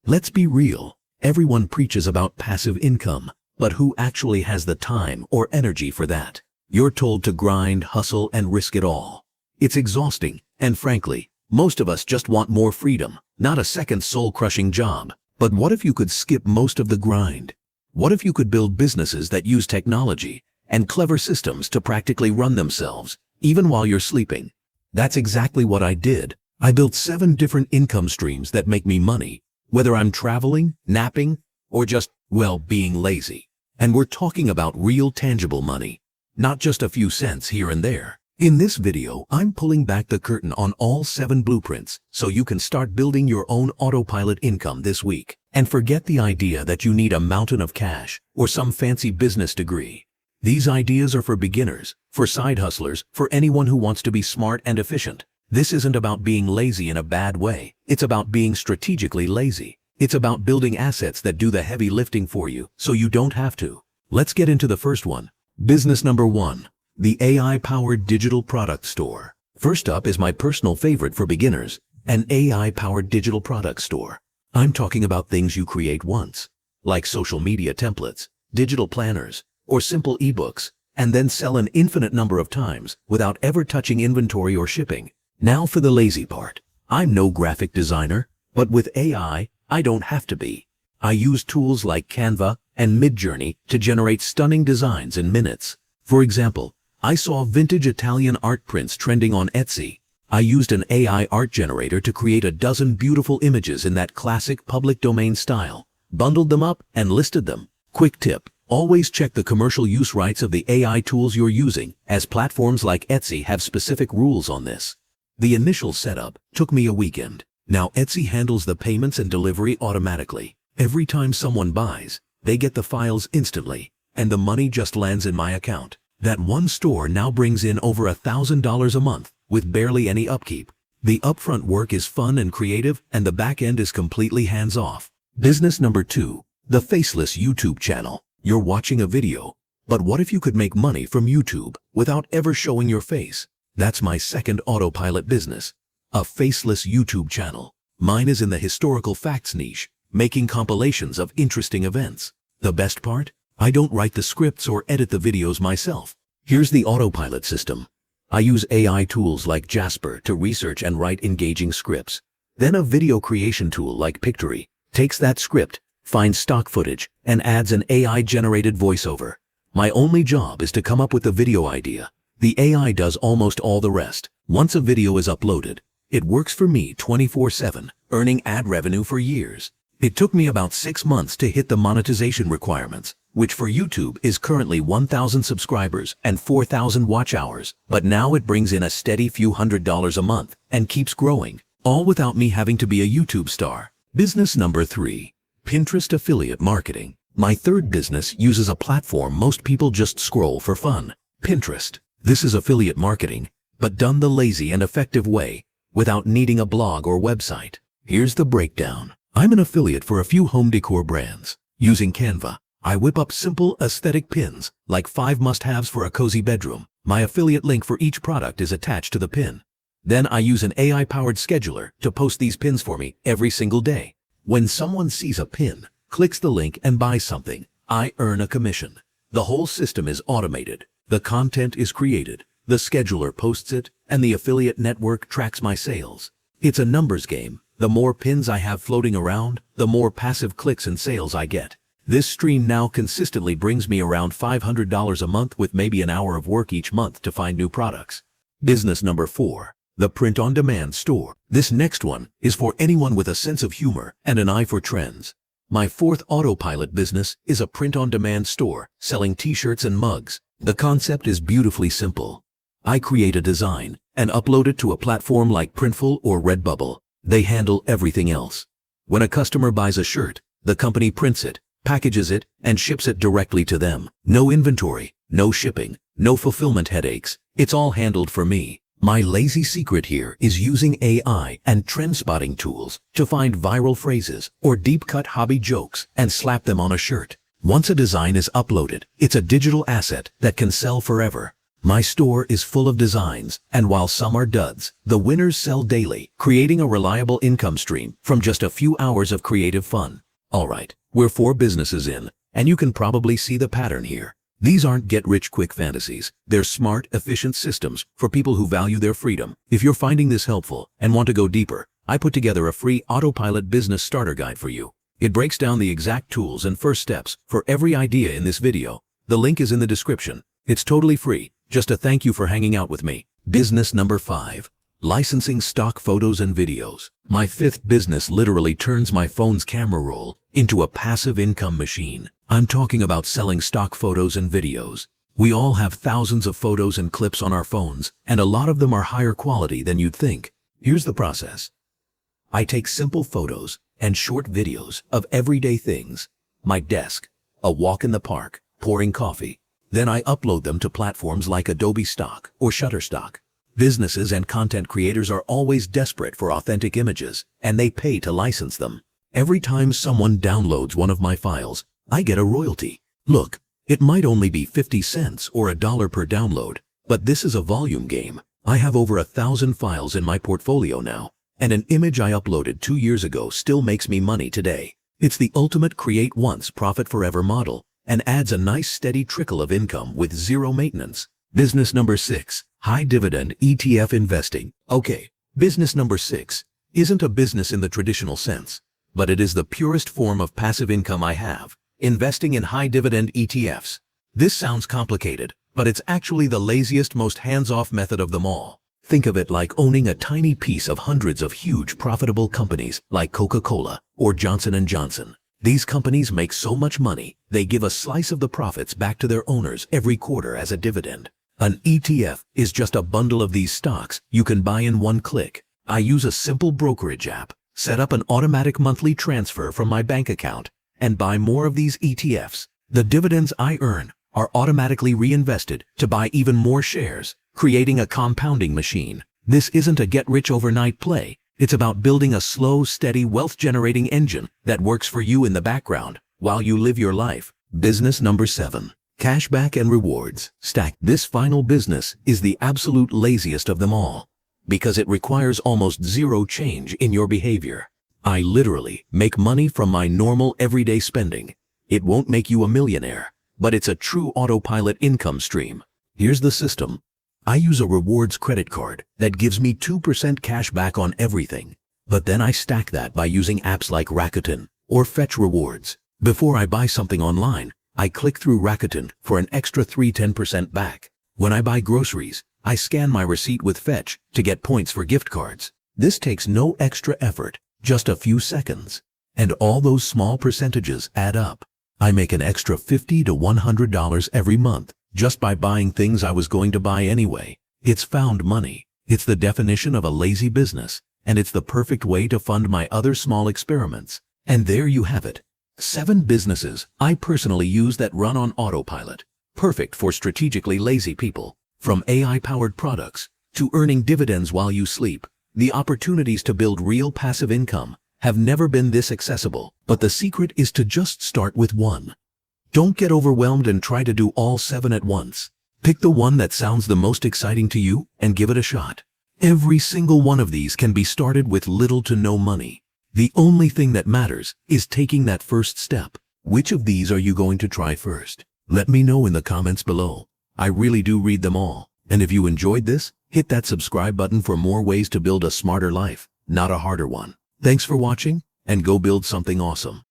Let's be real. Everyone preaches about passive income, but who actually has the time or energy for that? You're told to grind, hustle, and risk it all. It's exhausting, and frankly, most of us just want more freedom, not a second soul-crushing job. But what if you could skip most of the grind? What if you could build businesses that use technology and clever systems to practically run themselves, even while you're sleeping? That's exactly what I did. I built 7 different income streams that make me money, whether I'm traveling, napping, or just, well, being lazy. And we're talking about real tangible money, not just a few cents here and there. In this video, I'm pulling back the curtain on all 7 blueprints so you can start building your own autopilot income this week. And forget the idea that you need a mountain of cash or some fancy business degree. These ideas are for beginners, for side hustlers, for anyone who wants to be smart and efficient. This isn't about being lazy in a bad way. It's about being strategically lazy. It's about building assets that do the heavy lifting for you so you don't have to. Let's get into the first one. Business number 1. The AI-powered digital product store. First up is my personal favorite for beginners, an AI-powered digital product store. I'm talking about things you create once, like social media templates, digital planners, or simple ebooks, and then sell an infinite number of times without ever touching inventory or shipping. Now for the lazy part. I'm no graphic designer, but with AI, I don't have to be. I use tools like Canva and Midjourney to generate stunning designs in minutes. For example, I saw vintage Italian art prints trending on Etsy. I used an AI art generator to create a dozen beautiful images in that classic public domain style, bundled them up and listed them. Quick tip: always check the commercial use rights of the AI tools you're using, as platforms like Etsy have specific rules on this. The initial setup took me a weekend. Now Etsy handles the payments and delivery automatically. Every time someone buys, they get the files instantly, and the money just lands in my account. That one store now brings in over $1,000 a month with barely any upkeep. The upfront work is fun and creative, and the back end is completely hands-off. Business number 2. The faceless YouTube channel. You're watching a video, but what if you could make money from YouTube without ever showing your face? That's my second autopilot business, a faceless YouTube channel. Mine is in the historical facts niche, making compilations of interesting events. The best part? I don't write the scripts or edit the videos myself. Here's the autopilot system. I use AI tools like Jasper to research and write engaging scripts. Then a video creation tool like Pictory takes that script, finds stock footage, and adds an AI-generated voiceover. My only job is to come up with a video idea. The AI does almost all the rest. Once a video is uploaded, it works for me 24/7, earning ad revenue for years. It took me about 6 months to hit the monetization requirements, which for YouTube is currently 1,000 subscribers and 4,000 watch hours, but now it brings in a steady few $100s a month and keeps growing, all without me having to be a YouTube star. Business number 3. Pinterest affiliate marketing. My third business uses a platform most people just scroll for fun, Pinterest. This is affiliate marketing, but done the lazy and effective way, without needing a blog or website. Here's the breakdown. I'm an affiliate for a few home decor brands. Using Canva, I whip up simple aesthetic pins, like 5 must-haves for a cozy bedroom. My affiliate link for each product is attached to the pin. Then I use an AI-powered scheduler to post these pins for me every single day. When someone sees a pin, clicks the link and buys something, I earn a commission. The whole system is automated. The content is created, the scheduler posts it, and the affiliate network tracks my sales. It's a numbers game. The more pins I have floating around, the more passive clicks and sales I get. This stream now consistently brings me around $500 a month with maybe an hour of work each month to find new products. Business number 4. The print-on-demand store. This next one is for anyone with a sense of humor and an eye for trends. My fourth autopilot business is a print-on-demand store selling t-shirts and mugs. The concept is beautifully simple. I create a design and upload it to a platform like Printful or Redbubble. They handle everything else. When a customer buys a shirt, the company prints it, packages it, and ships it directly to them. No inventory, no shipping, no fulfillment headaches. It's all handled for me. My lazy secret here is using AI and trend spotting tools to find viral phrases or deep-cut hobby jokes and slap them on a shirt. Once a design is uploaded, it's a digital asset that can sell forever. My store is full of designs, and while some are duds, the winners sell daily, creating a reliable income stream from just a few hours of creative fun. Alright, we're 4 businesses in, and you can probably see the pattern here. These aren't get-rich-quick fantasies. They're smart, efficient systems for people who value their freedom. If you're finding this helpful and want to go deeper, I put together a free Autopilot business starter guide for you. It breaks down the exact tools and first steps for every idea in this video. The link is in the description. It's totally free. Just a thank you for hanging out with me. Business number 5. Licensing stock photos and videos. My 5th business literally turns my phone's camera roll into a passive income machine. I'm talking about selling stock photos and videos. We all have thousands of photos and clips on our phones, and a lot of them are higher quality than you'd think. Here's the process. I take simple photos and short videos of everyday things. My desk, a walk in the park, pouring coffee. Then I upload them to platforms like Adobe Stock or Shutterstock. Businesses and content creators are always desperate for authentic images, and they pay to license them. Every time someone downloads one of my files, I get a royalty. Look, it might only be 50 cents or $1 per download, but this is a volume game. I have over 1,000 files in my portfolio now, and an image I uploaded 2 years ago still makes me money today. It's the ultimate create once, profit forever model, and adds a nice steady trickle of income with zero maintenance. Business number 6, high dividend ETF investing. Okay, business number 6 isn't a business in the traditional sense, but it is the purest form of passive income I have, investing in high dividend ETFs. This sounds complicated, but it's actually the laziest, most hands-off method of them all. Think of it like owning a tiny piece of hundreds of huge profitable companies like Coca-Cola or Johnson & Johnson. These companies make so much money, they give a slice of the profits back to their owners every quarter as a dividend. An ETF is just a bundle of these stocks you can buy in one click. I use a simple brokerage app, set up an automatic monthly transfer from my bank account, and buy more of these ETFs. The dividends I earn are automatically reinvested to buy even more shares, creating a compounding machine. This isn't a get-rich-overnight play. It's about building a slow, steady, wealth-generating engine that works for you in the background while you live your life. Business number 7. Cashback and rewards. Stack. This final business is the absolute laziest of them all because it requires almost zero change in your behavior. I literally make money from my normal everyday spending. It won't make you a millionaire, but it's a true autopilot income stream. Here's the system. I use a rewards credit card that gives me 2% cash back on everything. But then I stack that by using apps like Rakuten or Fetch Rewards. Before I buy something online, I click through Rakuten for an extra 10% back. When I buy groceries, I scan my receipt with Fetch to get points for gift cards. This takes no extra effort, just a few seconds. And all those small percentages add up. I make an extra $50 to $100 every month just by buying things I was going to buy anyway. It's found money. It's the definition of a lazy business, and it's the perfect way to fund my other small experiments. And there you have it. 7 businesses I personally use that run on autopilot. Perfect for strategically lazy people. From AI-powered products to earning dividends while you sleep, the opportunities to build real passive income have never been this accessible. But the secret is to just start with one. Don't get overwhelmed and try to do all 7 at once. Pick the one that sounds the most exciting to you and give it a shot. Every single one of these can be started with little to no money. The only thing that matters is taking that first step. Which of these are you going to try first? Let me know in the comments below. I really do read them all. And if you enjoyed this, hit that subscribe button for more ways to build a smarter life, not a harder one. Thanks for watching, and go build something awesome.